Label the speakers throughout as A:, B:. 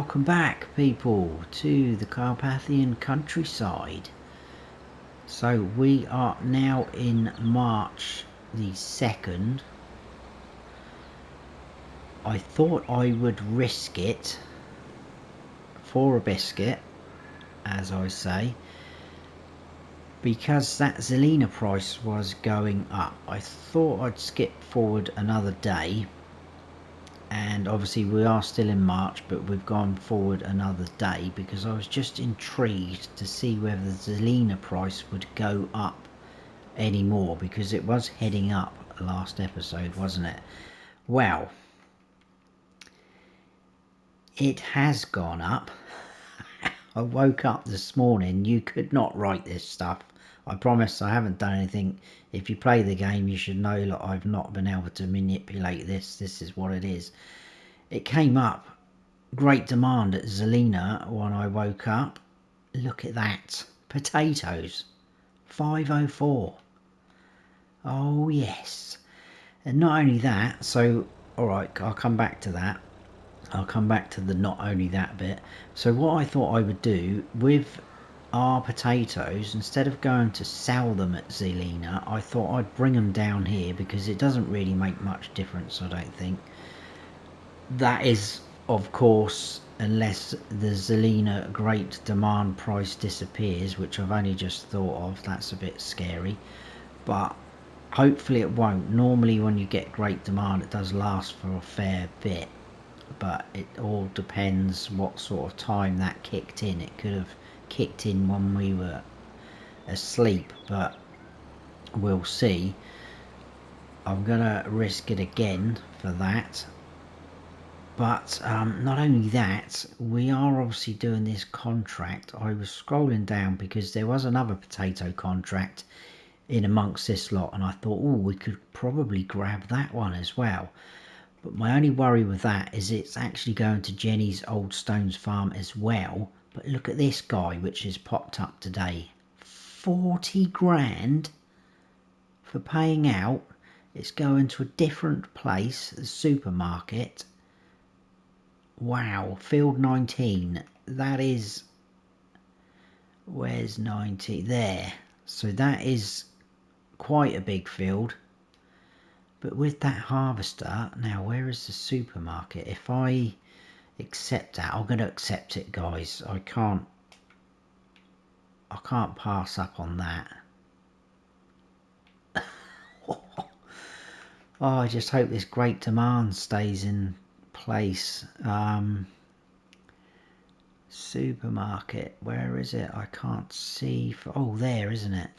A: welcome back people to the Carpathian countryside. So we are now in March the 2nd. I thought I would risk it for a biscuit, as I say, because that Zelina price was going up. I thought I'd skip forward another day, and obviously we are still in March, but we've gone forward another day because I was just intrigued to see whether the Zelina price would go up anymore, because it was heading up last episode, wasn't it? Well, it has gone up. I woke up this morning, you could not write this stuff. I promise I haven't done anything. If you play the game, you should know that I've not been able to manipulate this. This is what it is. It came up. Great demand at Zelina when I woke up. Look at that. Potatoes. 504. Oh, yes. And not only that, so, alright, I'll come back to that. I'll come back to the not only that bit. So what I thought I would do with our potatoes, instead of going to sell them at Zelina, I thought I'd bring them down here, because it doesn't really make much difference, I don't think. That is, of course, unless the Zelina great demand price disappears, which I've only just thought of. That's a bit scary, but hopefully it won't. Normally when you get great demand, it does last for a fair bit, but it all depends what sort of time that kicked in. It could have kicked in when we were asleep, but we'll see. I'm gonna risk it again for that. But not only that, we are obviously doing this contract. I was scrolling down because there was another potato contract in amongst this lot, and I thought, oh, we could probably grab that one as well. But my only worry with that is it's actually going to Jenny's Old Stones farm as well. But look at this guy, which has popped up today. 40 grand for paying out. It's going to a different place, the supermarket. Wow, field 19. That is, where's 90? There. So that is quite a big field. But with that harvester, now where is the supermarket? If I accept that, I'm going to accept it, guys. I can't pass up on that. Oh, I just hope this great demand stays in place. Supermarket, where is it? I can't see. Oh, there, isn't it?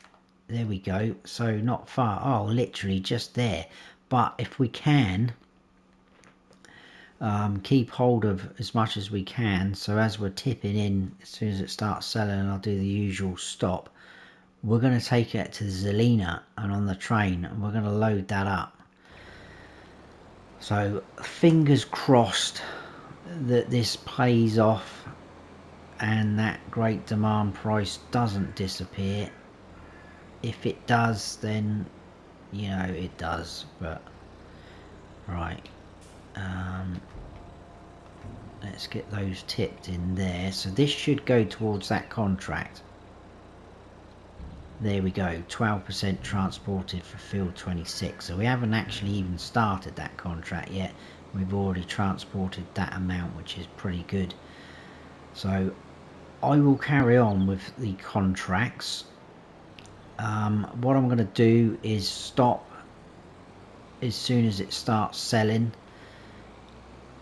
A: There we go. So not far. Oh, literally just there. But if we can keep hold of as much as we can, so as we're tipping in, as soon as it starts selling, I'll do the usual stop. We're going to take it to Zelina and on the train, and we're going to load that up. So fingers crossed that this pays off and that great demand price doesn't disappear. If it does, then you know it does. But right, let's get those tipped in there. So this should go towards that contract. There we go, 12% transported for field 26. So we haven't actually even started that contract yet. We've already transported that amount, which is pretty good. So I will carry on with the contracts. What I'm going to do is stop as soon as it starts selling.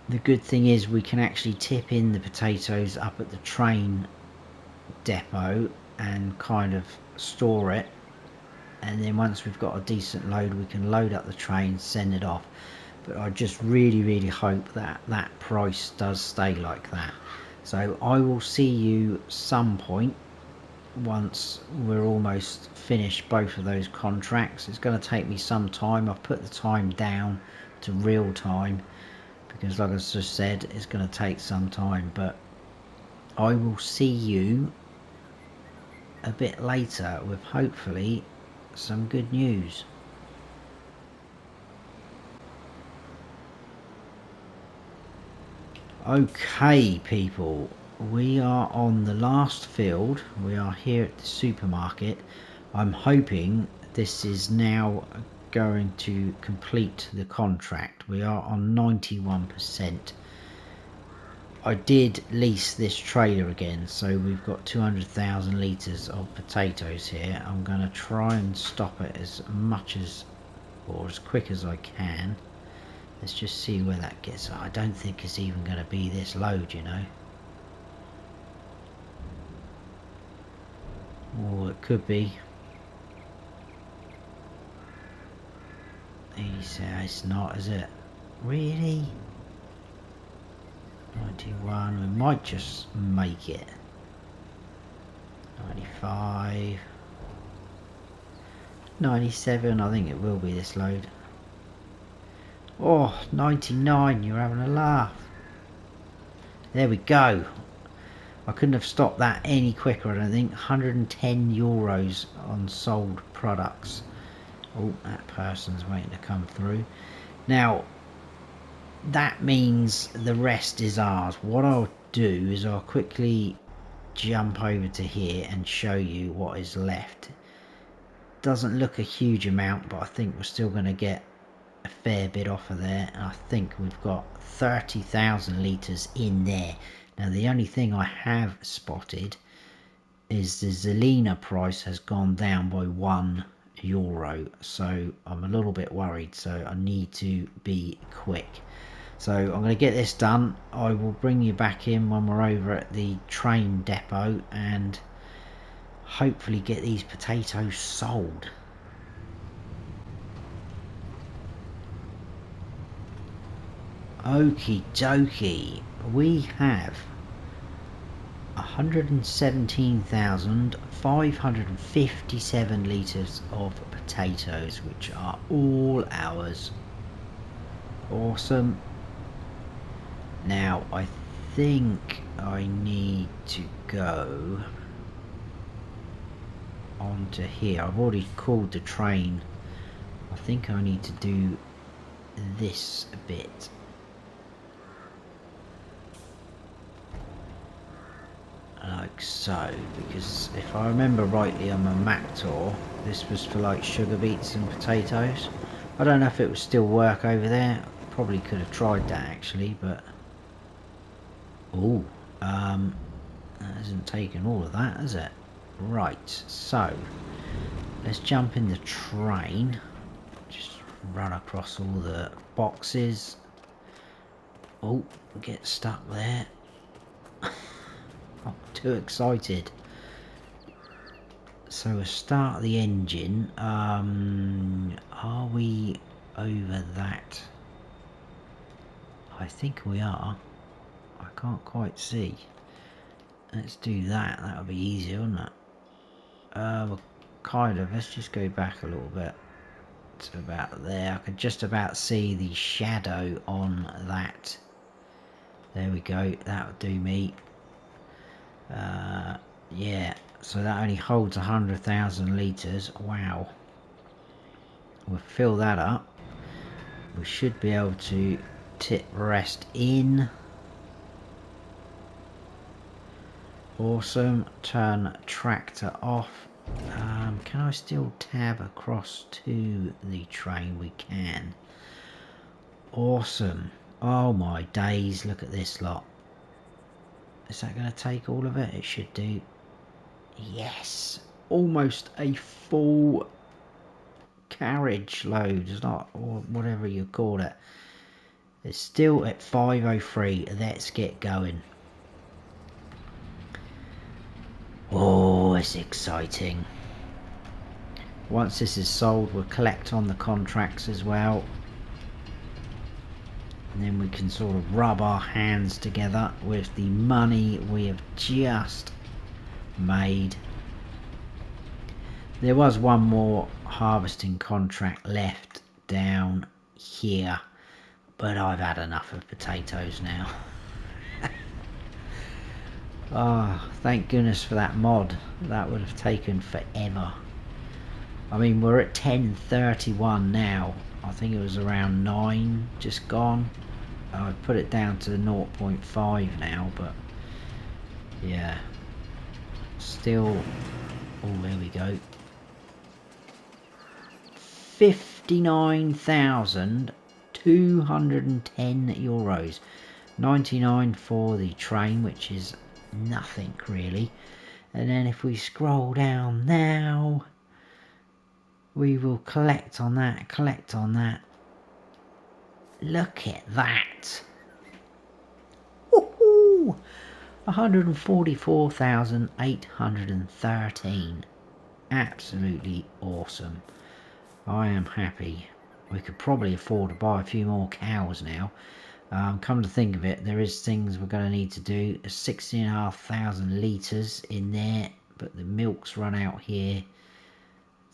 A: The good thing is we can actually tip in the potatoes up at the train depot and kind of store it, and then once we've got a decent load, we can load up the train, send it off. But I just really hope that that price does stay like that. So I will see you some point once we're almost finished both of those contracts. It's going to take me some time. I've put the time down to real time because, like I just said, it's going to take some time, but I will see you a bit later with hopefully some good news. Okay, people, we are on the last field. We are here at the supermarket. I'm hoping this is now going to complete the contract. We are on 91%. I did lease this trailer again, so we've got 200,000 litres of potatoes here. I'm going to try and stop it as much as, or as quick as I can. Let's just see where that gets. I don't think it's even going to be this load, you know. Oh, it could be. It's not, is it? Really? 91, we might just make it. 95. 97, I think it will be this load. Oh, 99, you're having a laugh. There we go. I couldn't have stopped that any quicker, I don't think. 110 euros on sold products. Oh, that person's waiting to come through. Now, that means the rest is ours. What I'll do is I'll quickly jump over to here and show you what is left. Doesn't look a huge amount, but I think we're still going to get a fair bit off of there, and I think we've got 30,000 litres in there. Now the only thing I have spotted is the Zelina price has gone down by €1, so I'm a little bit worried, so I need to be quick. So I'm going to get this done. I will bring you back in when we're over at the train depot and hopefully get these potatoes sold. Okie dokie, we have 117,557 litres of potatoes, which are all ours. Awesome. Now I think I need to go onto here. I've already called the train. I think I need to do this a bit. Like so, because if I remember rightly on my map tour, this was for like sugar beets and potatoes. I don't know if it would still work over there. Probably could have tried that actually, but oh, that hasn't taken all of that, has it? Right, so let's jump in the train. Just run across all the boxes. Oh, get stuck there. I'm too excited. So we'll start the engine. Are we over that? I think we are. I can't quite see. Let's do that. That'll be easier, wouldn't it? Well, kind of. Let's just go back a little bit to about there. I could just about see the shadow on that. There we go. That'll do me. Yeah, so that only holds 100,000 litres. Wow. We'll fill that up. We should be able to tip the rest in. Awesome. Turn tractor off. Can I still tab across to the train? We can. Awesome. Oh my days, look at this lot. Is that going to take all of it? It should do. Yes, almost a full carriage load. It's not, or whatever you call it. It's still at 5:03. Let's get going. Oh, it's exciting. Once this is sold, we'll collect on the contracts as well. And then we can sort of rub our hands together with the money we have just made. There was one more harvesting contract left down here, but I've had enough of potatoes now. Oh, thank goodness for that mod. That would have taken forever. I mean, we're at 10:31 now. I think it was around 9 just gone. I've put it down to 0.5 now, but yeah, still. Oh, there we go. 59,210 euros. 99 for the train, which is nothing really. And then if we scroll down now, we will collect on that, collect on that. Look at that. Woohoo! 144,813. Absolutely awesome. I am happy. We could probably afford to buy a few more cows now. Come to think of it, there is things we're going to need to do. 16,500 litres in there, but the milk's run out here.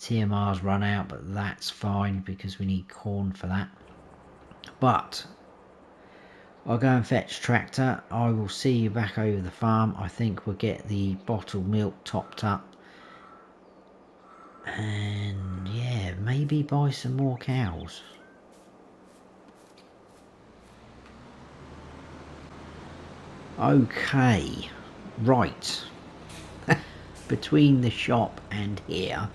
A: TMR's run out, but that's fine because we need corn for that. But I'll go and fetch tractor. I will see you back over the farm. I think we'll get the bottled milk topped up. And yeah, maybe buy some more cows. Okay, right. Between the shop and here,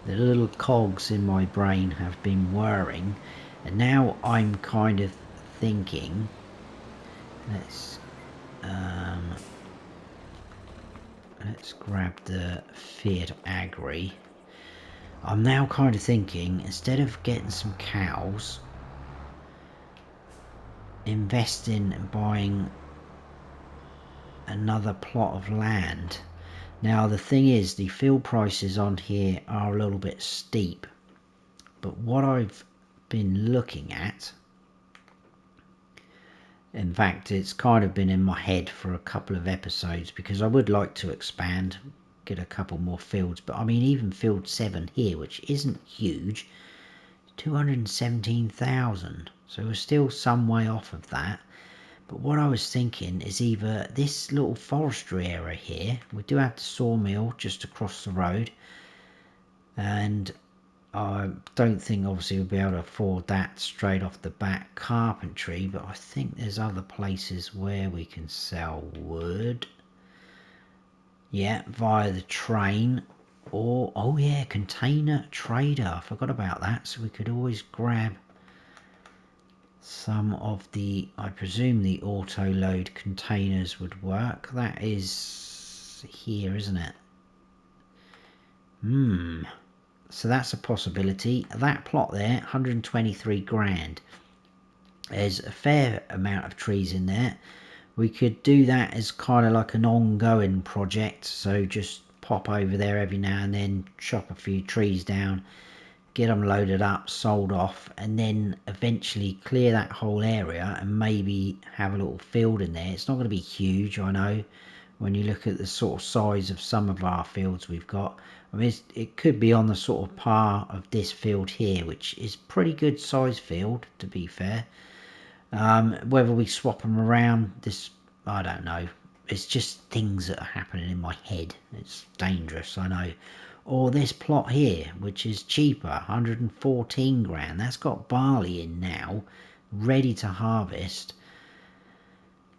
A: the little cogs in my brain have been whirring, and now I'm kind of thinking, let's grab the Fiat Agri. I'm now kind of thinking, instead of getting some cows, invest in buying another plot of land. Now the thing is, the field prices on here are a little bit steep, but what I've been looking at, in fact it's kind of been in my head for a couple of episodes, because I would like to expand, get a couple more fields, but I mean even field 7 here, which isn't huge, 217,000, so we're still some way off of that. But what I was thinking is either this little forestry area here, we do have the sawmill just across the road, and I don't think obviously we'll be able to afford that straight off the bat, carpentry, but I think there's other places where we can sell wood. Yeah, via the train, or, oh yeah, container trader, I forgot about that, so we could always grab some of the, I presume the auto load containers would work. That is here, isn't it? So that's a possibility. That plot there, 123 grand. There's a fair amount of trees in there. We could do that as kind of like an ongoing project, so just pop over there every now and then, chop a few trees down, get them loaded up, sold off, and then eventually clear that whole area and maybe have a little field in there. It's not going to be huge, I know, when you look at the sort of size of some of our fields we've got. I mean, it could be on the sort of par of this field here, which is pretty good size field, to be fair. Whether we swap them around, this, I don't know. It's just things that are happening in my head. It's dangerous, I know. Or this plot here, which is cheaper, 114 grand. That's got barley in now, ready to harvest.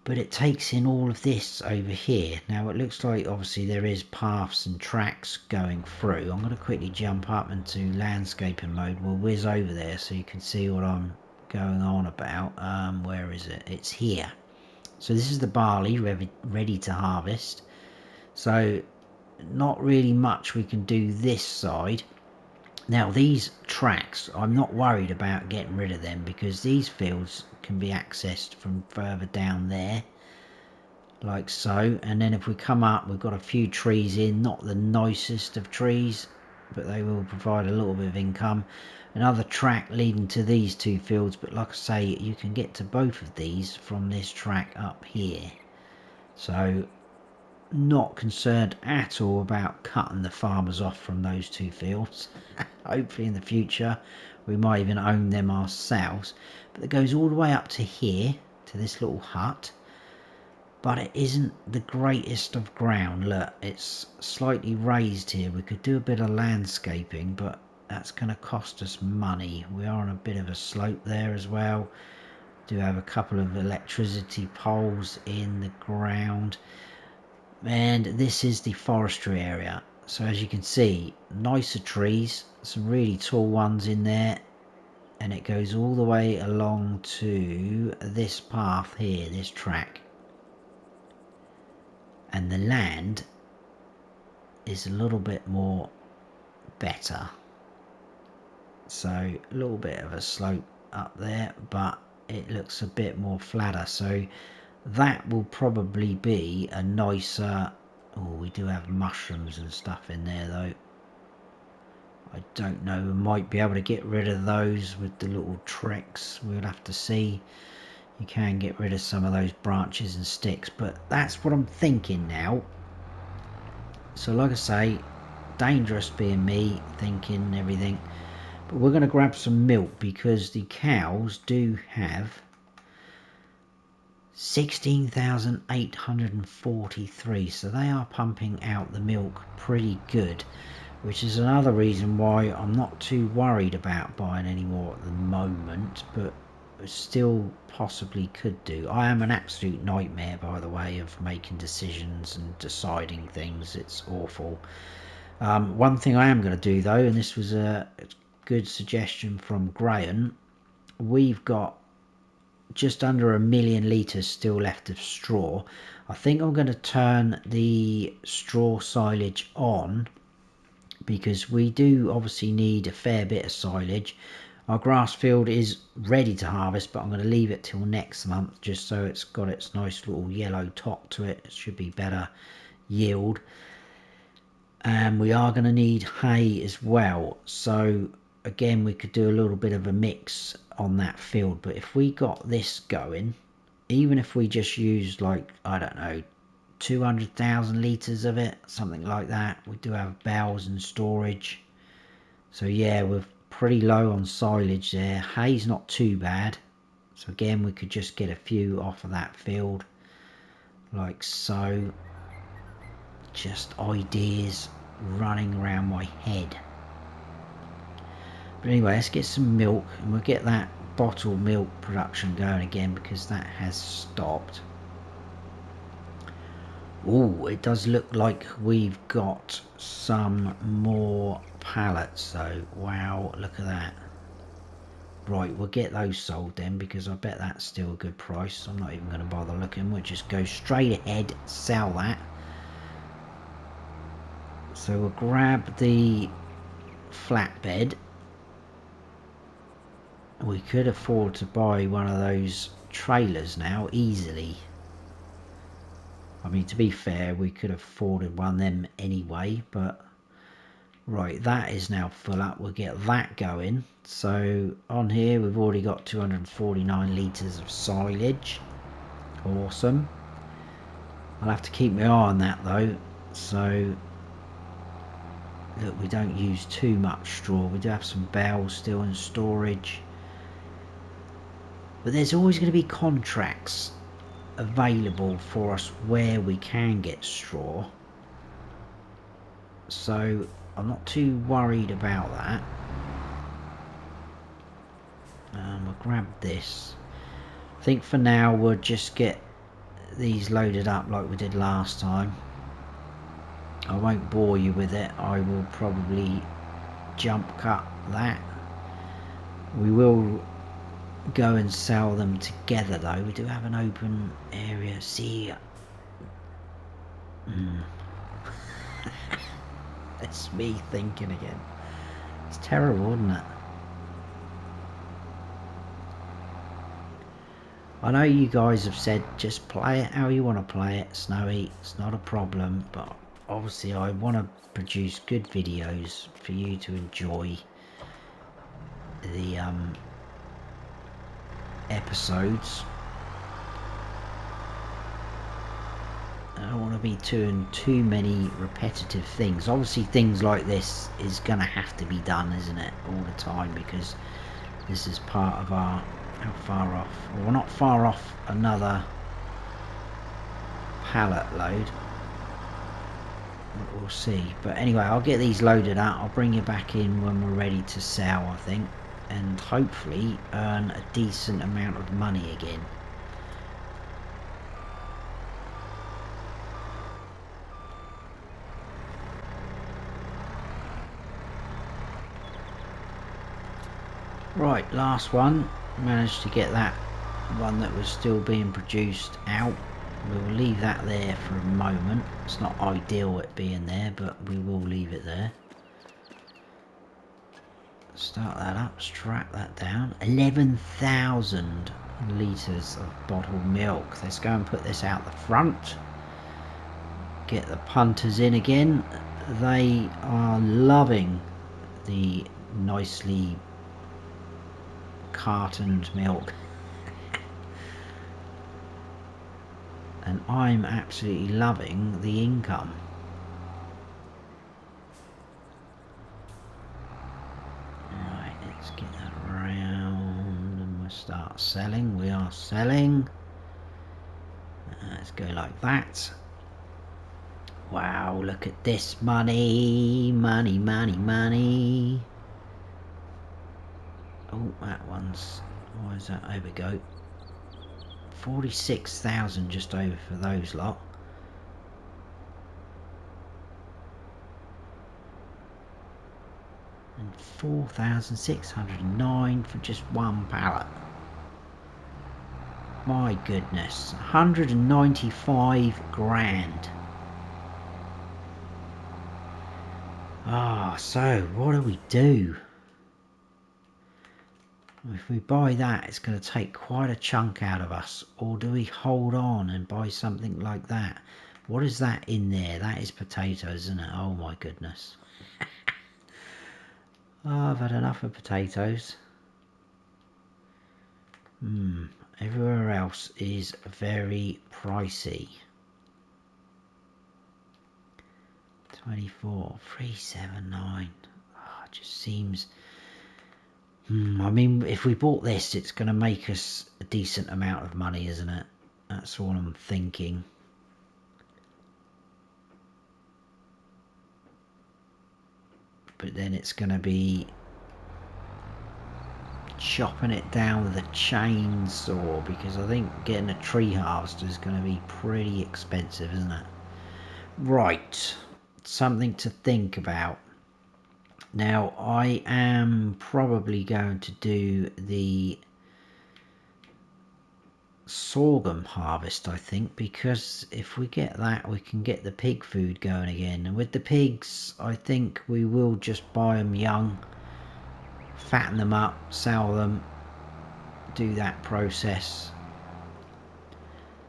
A: But it takes in all of this over here. Now it looks like obviously there is paths and tracks going through. I'm going to quickly jump up into landscaping mode. We'll whiz over there so you can see what I'm going on about. Where is it? It's here. So this is the barley ready to harvest. So not really much we can do this side. Now these tracks, I'm not worried about getting rid of them, because these fields can be accessed from further down there, like so. And then if we come up, we've got a few trees in, not the nicest of trees, but they will provide a little bit of income. Another track leading to these two fields, but like I say, you can get to both of these from this track up here. So not concerned at all about cutting the farmers off from those two fields. Hopefully in the future we might even own them ourselves. But it goes all the way up to here, to this little hut, but it isn't the greatest of ground. Look, it's slightly raised here. We could do a bit of landscaping, but that's going to cost us money. We are on a bit of a slope there as well, Do have a couple of electricity poles in the ground, and this is the forestry area. So as you can see, nicer trees, some really tall ones in there, and it goes all the way along to this path here, this track. And the land is a little bit more better, so a little bit of a slope up there, but it looks a bit more flatter, so that will probably be a nicer... Oh, we do have mushrooms and stuff in there though. I don't know, we might be able to get rid of those with the little tricks. We'll have to see. You can get rid of some of those branches and sticks, but that's what I'm thinking now. So like I say, dangerous being me thinking everything, but we're going to grab some milk because the cows do have 16,843, so they are pumping out the milk pretty good, which is another reason why I'm not too worried about buying any more at the moment, but still possibly could do. I am an absolute nightmare, by the way, of making decisions and deciding things. It's awful. One thing I am going to do though, and this was a good suggestion from Graham, we've got just under 1 million litres still left of straw. I think I'm going to turn the straw silage on, because we do obviously need a fair bit of silage. Our grass field is ready to harvest, but I'm going to leave it till next month just so it's got its nice little yellow top to it. It should be better yield. And we are going to need hay as well, so again we could do a little bit of a mix on that field. But if we got this going, even if we just used, like, I don't know, 200,000 litres of it, something like that. We do have bales and storage, so yeah, we're pretty low on silage there. Hay's not too bad, so again we could just get a few off of that field like so. Just ideas running around my head. But anyway, let's get some milk, and we'll get that bottled milk production going again because that has stopped. Oh, it does look like we've got some more pallets, so wow, look at that. Right, we'll get those sold then, because I bet that's still a good price. I'm not even going to bother looking, we'll just go straight ahead, sell that. So we'll grab the flatbed. We could afford to buy one of those trailers now easily. I mean, to be fair, we could have afforded one of them anyway, but right, that is now full up. We'll get that going. So on here we've already got 249 litres of silage. Awesome. I'll have to keep my eye on that though, so that we don't use too much straw. We do have some bales still in storage, but there's always going to be contracts available for us where we can get straw, so I'm not too worried about that. We'll grab this. I think for now we'll just get these loaded up like we did last time. I won't bore you with it. I will probably jump cut that. We will go and sell them together though. We do have an open area. See, that's me thinking again. It's terrible, isn't it? I know you guys have said just play it how you want to play it, Snowy. It's not a problem, but obviously I want to produce good videos for you to enjoy the episodes. I don't want to be doing too many repetitive things. Obviously things like this is going to have to be done, isn't it, all the time, because this is part of our... How far off? Well, we're not far off another pallet load. We'll see. But anyway, I'll get these loaded up. I'll bring you back in when we're ready to sell, I think. and hopefully earn a decent amount of money again. Right, last one. Managed to get that one that was still being produced out. We'll leave that there for a moment. It's not ideal it being there, but we will leave it there. Start that up, strap that down. 11,000 litres of bottled milk. Let's go and put this out the front. Get the punters in again. They are loving the nicely cartoned milk. And I'm absolutely loving the income. Right, let's get that around and we'll start selling. We are selling. Let's go like that. Wow, look at this money. Money, money, money. Oh, that one's... why is that? There we go. 46,000 just over for those lot. And 4,609 for just one pallet. My goodness, 195 grand. Ah, so what do we do? If we buy that, it's going to take quite a chunk out of us. Or do we hold on and buy something like that? What is that in there? That is potatoes, isn't it? Oh my goodness. Oh, I've had enough of potatoes. Everywhere else is very pricey. 24,379. Oh, it just seems... I mean, if we bought this, it's going to make us a decent amount of money, isn't it? That's all I'm thinking. But then it's going to be chopping it down with a chainsaw, because I think getting a tree harvester is going to be pretty expensive, isn't it? Right, something to think about. Now, I am probably going to do the sorghum harvest, I think, because if we get that, we can get the pig food going again. And with the pigs, I think we will just buy them young, fatten them up, sell them, do that process.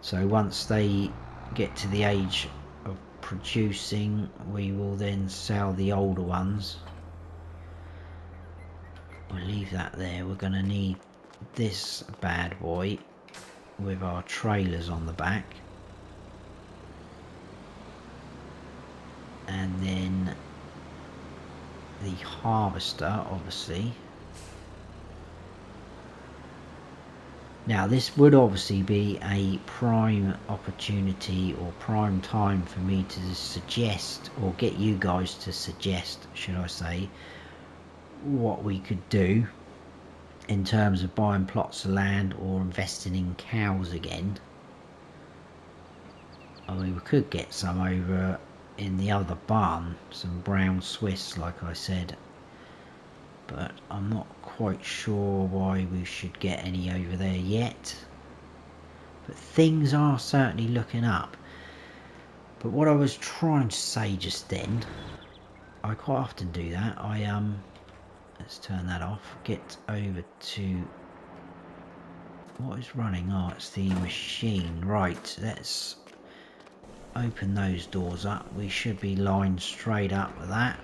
A: So once they get to the age of producing, we will then sell the older ones. We'll leave that there. We're going to need this bad boy with our trailers on the back. And then the harvester, obviously. Now, this would obviously be a prime opportunity or prime time for me to suggest, or get you guys to suggest, should I say, what we could do in terms of buying plots of land or investing in cows again. I mean, we could get some over in the other barn, some brown Swiss like I said, but I'm not quite sure why we should get any over there yet. But things are certainly looking up. But what I was trying to say just then, I quite often do that, let's turn that off, get over to, what is running? Oh, it's the machine. Right, let's open those doors up. We should be lined straight up with that.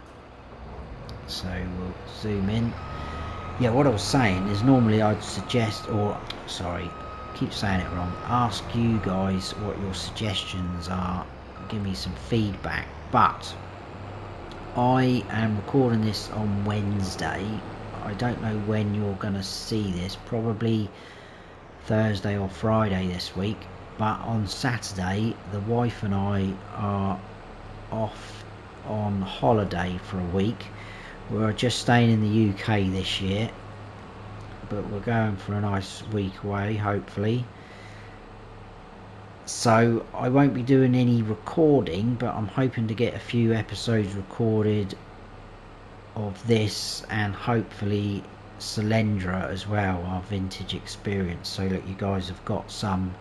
A: So we'll zoom in. Yeah, what I was saying is normally I'd suggest, or sorry, keep saying it wrong, ask you guys what your suggestions are, give me some feedback, but I am recording this on Wednesday. I don't know when you're going to see this, probably Thursday or Friday this week, but on Saturday the wife and I are off on holiday for a week. We're just staying in the UK this year, but we're going for a nice week away, hopefully. So I won't be doing any recording, but I'm hoping to get a few episodes recorded of this, and hopefully Selendra as well, our vintage experience, so that you guys have got some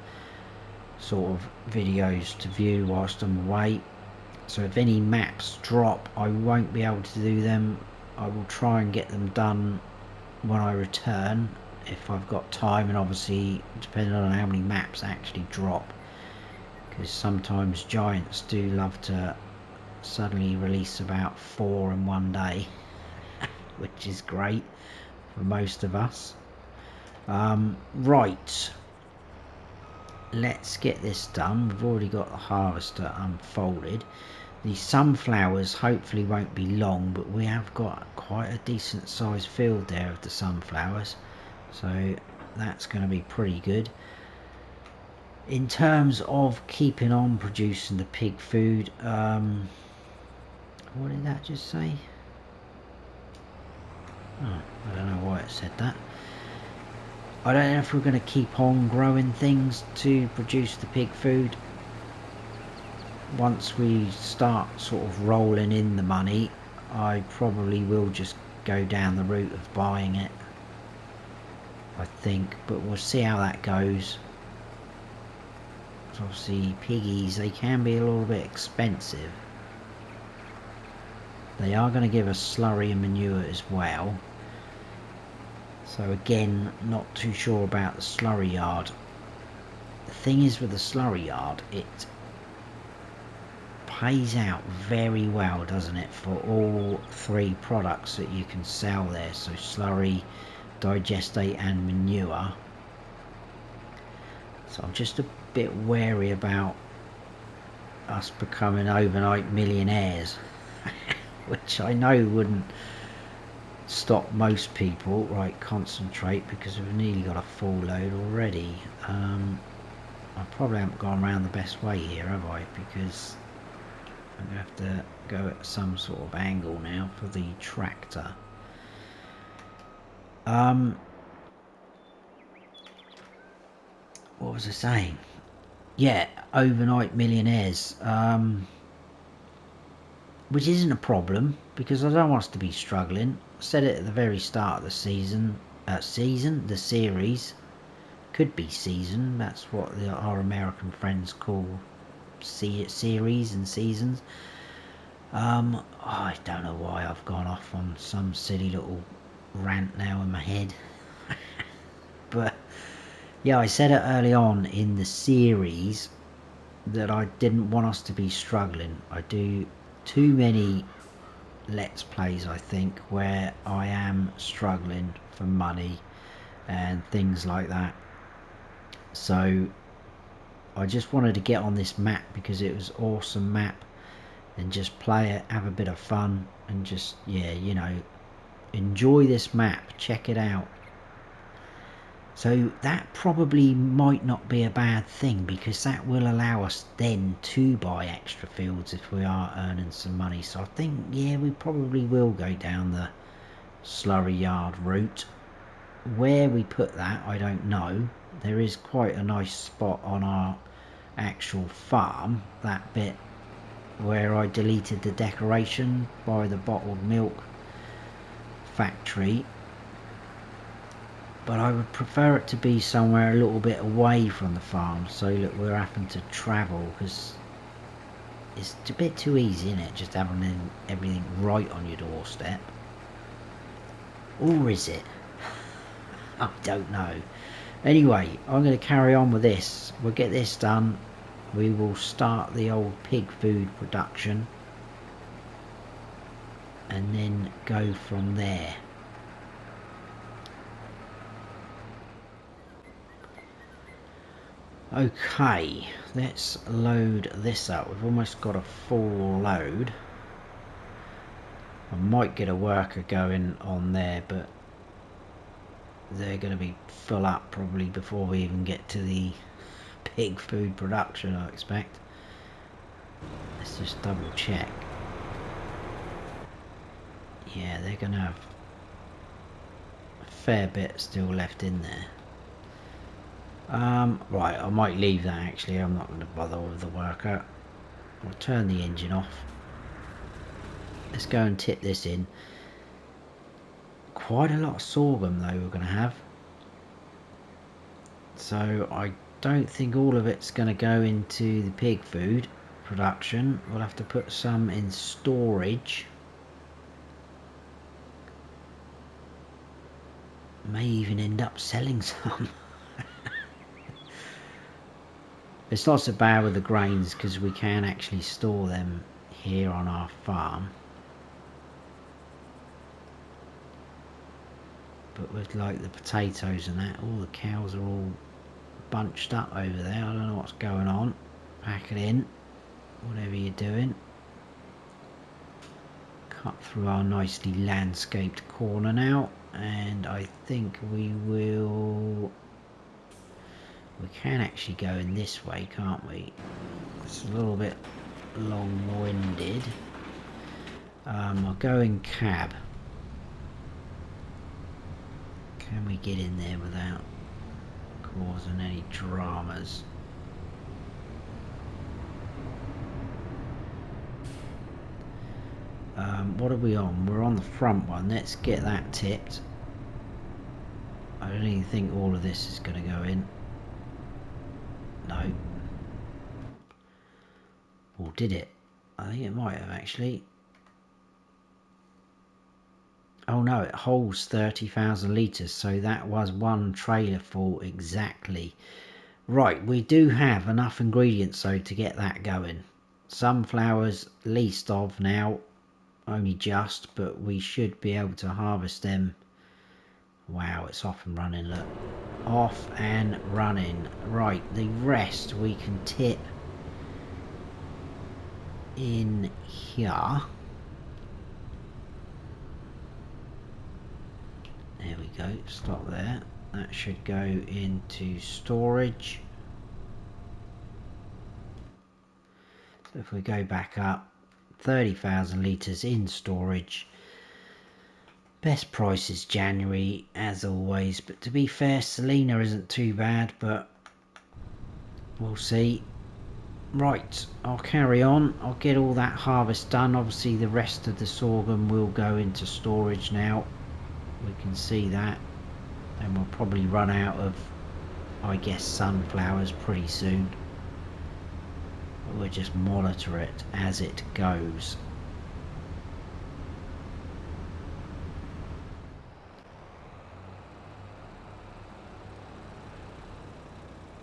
A: sort of videos to view whilst I'm away. So if any maps drop, I won't be able to do them. I will try and get them done when I return, if I've got time, and obviously depending on how many maps actually drop, because sometimes giants do love to suddenly release about 4 in one day, which is great for most of us. Right, let's get this done. We've already got the harvester unfolded. The sunflowers hopefully won't be long, but we have got quite a decent sized field there of the sunflowers, so that's going to be pretty good. In terms of keeping on producing the pig food, what did that just say? Oh, I don't know why it said that. I don't know if we're going to keep on growing things to produce the pig food. Once we start sort of rolling in the money, I probably will just go down the route of buying it, I think, but we'll see how that goes. So obviously piggies, they can be a little bit expensive. They are going to give us slurry and manure as well. So again, not too sure about the slurry yard. The thing is with the slurry yard, it pays out very well, doesn't it, for all 3 products that you can sell there, so slurry, digestate and manure. So I'm just a bit wary about us becoming overnight millionaires, which I know wouldn't stop most people. Right, concentrate, because we've nearly got a full load already. I probably haven't gone around the best way here, have I, because I'm going to have to go at some sort of angle now for the tractor. What was I saying? Yeah, overnight millionaires. Which isn't a problem, because I don't want us to be struggling. I said it at the very start of the season. The series. Could be season. That's what our American friends call series and seasons. I don't know why I've gone off on some silly little rant now in my head. But yeah, I said it early on in the series that I didn't want us to be struggling. I do too many let's plays, I think, where I am struggling for money and things like that. So I just wanted to get on this map because it was an awesome map, and just play it, have a bit of fun, and just, yeah, you know, enjoy this map, check it out. So that probably might not be a bad thing, because that will allow us then to buy extra fields if we are earning some money. So I think, yeah, we probably will go down the slurry yard route. Where we put that, I don't know. There is quite a nice spot on our actual farm, that bit where I deleted the decoration by the bottled milk factory, but I would prefer it to be somewhere a little bit away from the farm, so that we're having to travel, because it's a bit too easy, isn't it, just having everything right on your doorstep. Or is it? I don't know. Anyway, I'm going to carry on with this. We'll get this done. We will start the old pig food production, and then go from there. Okay, let's load this up. We've almost got a full load. I might get a worker going on there, but they're going to be full up probably before we even get to the pig food production, I expect. Let's just double check. Yeah, they're going to have a fair bit still left in there. Right, I might leave that actually. I'm not going to bother with the worker. I'll turn the engine off. Let's go and tip this in. Quite a lot of sorghum though we're going to have. So I don't think all of it's going to go into the pig food production. We'll have to put some in storage. May even end up selling some. It's not so bad with the grains because we can actually store them here on our farm. But with like the potatoes and that, all the cows are all bunched up over there. I don't know what's going on. Pack it in, whatever you're doing. Cut through our nicely landscaped corner now, and I think we can actually go in this way, can't we? It's a little bit long-winded. I'll go in cab. Can we get in there without causing any dramas? What are we on? We're on the front one. Let's get that tipped. I don't even think all of this is going to go in. No. Or did it? I think it might have actually. Oh no, it holds 30,000 litres, so that was one trailer full exactly. Right, we do have enough ingredients though to get that going. Sunflowers least of now, only just, but we should be able to harvest them. Wow, it's off and running, look. Off and running. Right, the rest we can tip in here. There we go, stop there. That should go into storage. So if we go back up, 30,000 litres in storage. Best price is January, as always. But to be fair, Selena isn't too bad, but we'll see. Right, I'll carry on. I'll get all that harvest done. Obviously, the rest of the sorghum will go into storage now. We can see that. And we'll probably run out of, I guess, sunflowers pretty soon. But we'll just monitor it as it goes.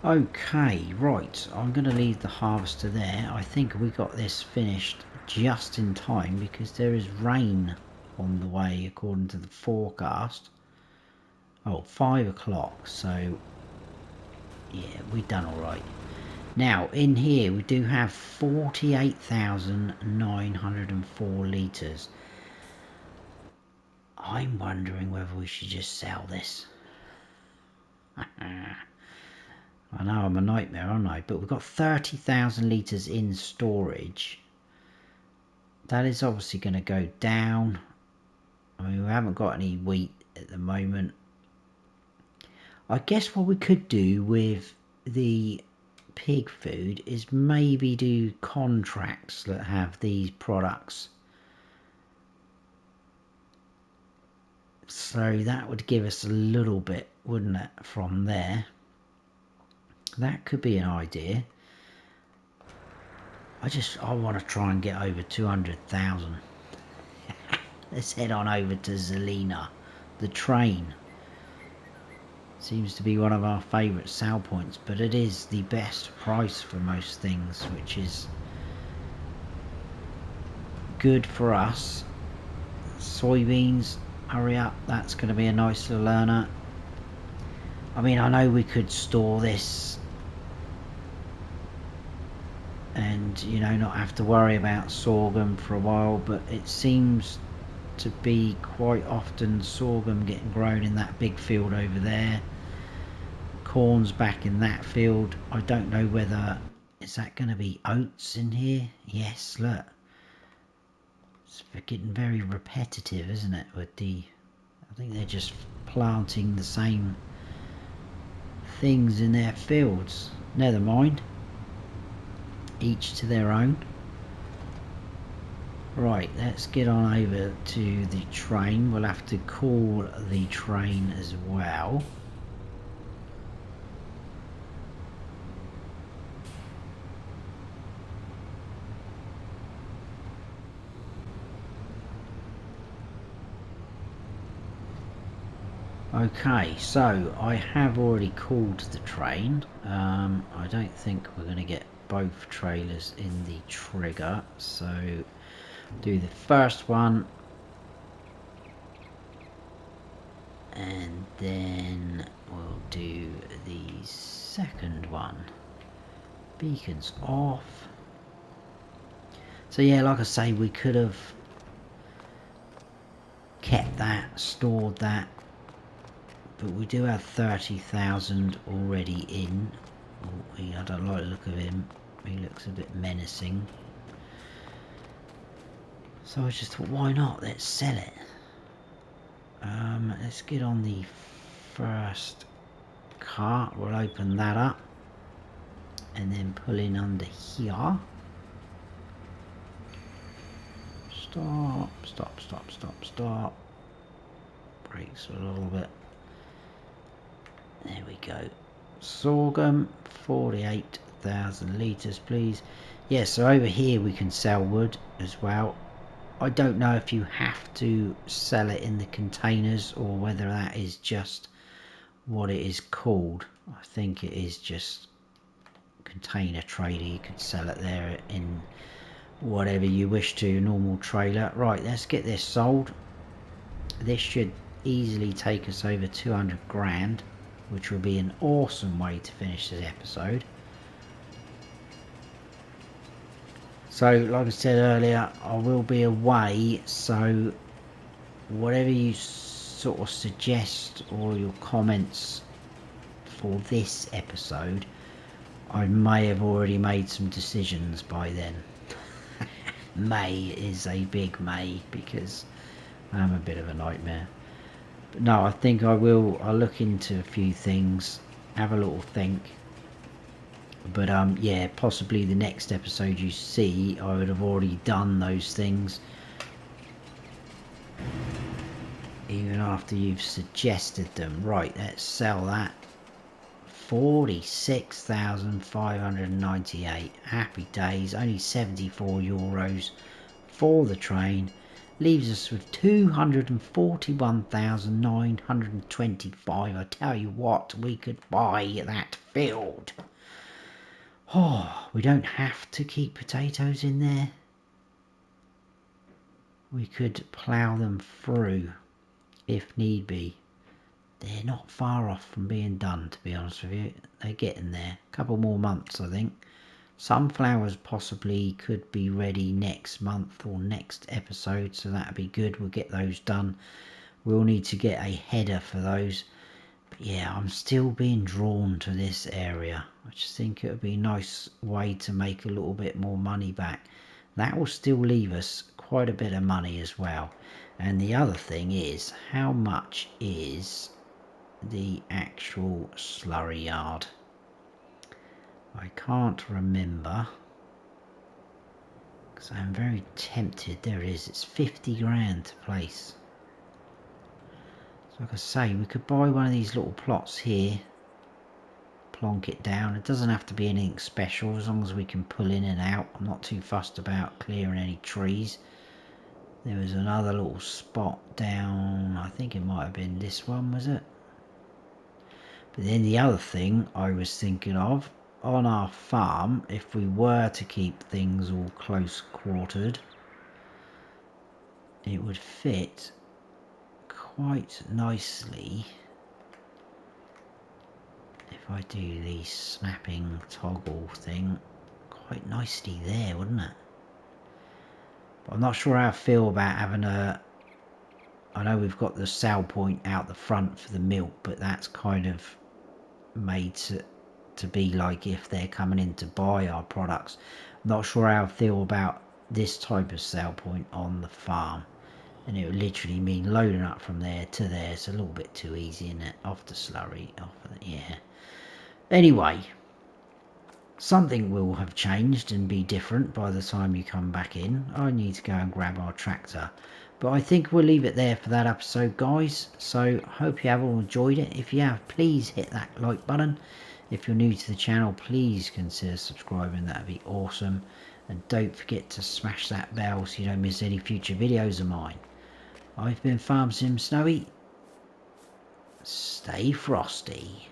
A: Okay, right, I'm going to leave the harvester there. I think we got this finished just in time because there is rain on the way according to the forecast. Oh, 5 o'clock, so yeah, we've done alright. Now, in here we do have 48,904 litres. I'm wondering whether we should just sell this. I know I'm a nightmare, aren't I? But we've got 30,000 litres in storage. That is obviously going to go down. I mean, we haven't got any wheat at the moment. I guess what we could do with the pig food is maybe do contracts that have these products. So that would give us a little bit, wouldn't it, from there. That could be an idea. I want to try and get over 200,000. Let's head on over to Zelina. The train seems to be one of our favourite sell points, but it is the best price for most things, which is good for us. Soybeans, hurry up, that's going to be a nice little earner. I mean, I know we could store this and, you know, not have to worry about sorghum for a while, but it seems to be quite often sorghum getting grown in that big field over there. Corn's back in that field. I don't know whether, is that going to be oats in here? Yes, look. It's getting very repetitive, isn't it, with the, I think they're just planting the same things in their fields. Never mind. Each to their own. Right, let's get on over to the train. We'll have to call the train as well. Okay, so I have already called the train. I don't think we're going to get both trailers in the trigger, so do the first one and then we'll do the second one. Beacons off. So yeah, like I say, we could have kept that, stored that, but we do have 30,000 already in. Oh, I don't like the look of him. He looks a bit menacing. So I just thought, why not? Let's sell it. Let's get on the first cart. We'll open that up and then pull in under here. Stop, stop, stop, stop, stop. Brakes a little bit. There we go. Sorghum, 48,000 litres, please. Yeah, so over here we can sell wood as well. I don't know if you have to sell it in the containers or whether that is just what it is called. I think it is just container trader. You can sell it there in whatever you wish to, normal trailer. Right, let's get this sold. This should easily take us over 200 grand, which will be an awesome way to finish this episode. So, like I said earlier, I will be away, so whatever you sort of suggest or your comments for this episode, I may have already made some decisions by then. May is a big may, because I'm a bit of a nightmare. But no, I think I'll look into a few things, have a little think. But yeah, possibly the next episode you see, I would have already done those things. Even after you've suggested them. Right, let's sell that. 46,598. Happy days. Only 74 euros for the train. Leaves us with 241,925. I tell you what, we could buy that field. Oh, we don't have to keep potatoes in there. We could plough them through if need be. They're not far off from being done, to be honest with you. They're getting there. A couple more months, I think. Sunflowers possibly could be ready next month or next episode, so that'd be good. We'll get those done. We'll need to get a header for those. But yeah, I'm still being drawn to this area. I just think it would be a nice way to make a little bit more money back. That will still leave us quite a bit of money as well. And the other thing is, how much is the actual slurry yard? I can't remember, because I'm very tempted. There it is. It's 50 grand to place. So like I say, we could buy one of these little plots here, plonk it down. It doesn't have to be anything special, as long as we can pull in and out. I'm not too fussed about clearing any trees. There was another little spot down, I think it might have been this one, was it? But then the other thing I was thinking of, on our farm, if we were to keep things all close quartered, it would fit quite nicely if I do the snapping toggle thing. Quite nicely there, wouldn't it? But I'm not sure how I feel about having a... I know we've got the sell point out the front for the milk, but that's kind of made to be like if they're coming in to buy our products. I'm not sure how I feel about this type of sell point on the farm. and it would literally mean loading up from there to there. It's a little bit too easy, isn't it? Off the slurry, yeah. Anyway, something will have changed and be different by the time you come back in. I need to go and grab our tractor. But I think we'll leave it there for that episode, guys. So hope you have all enjoyed it. If you have, please hit that like button. If you're new to the channel, please consider subscribing. That would be awesome. And don't forget to smash that bell so you don't miss any future videos of mine. I've been Farm Sim Snowy. Stay frosty.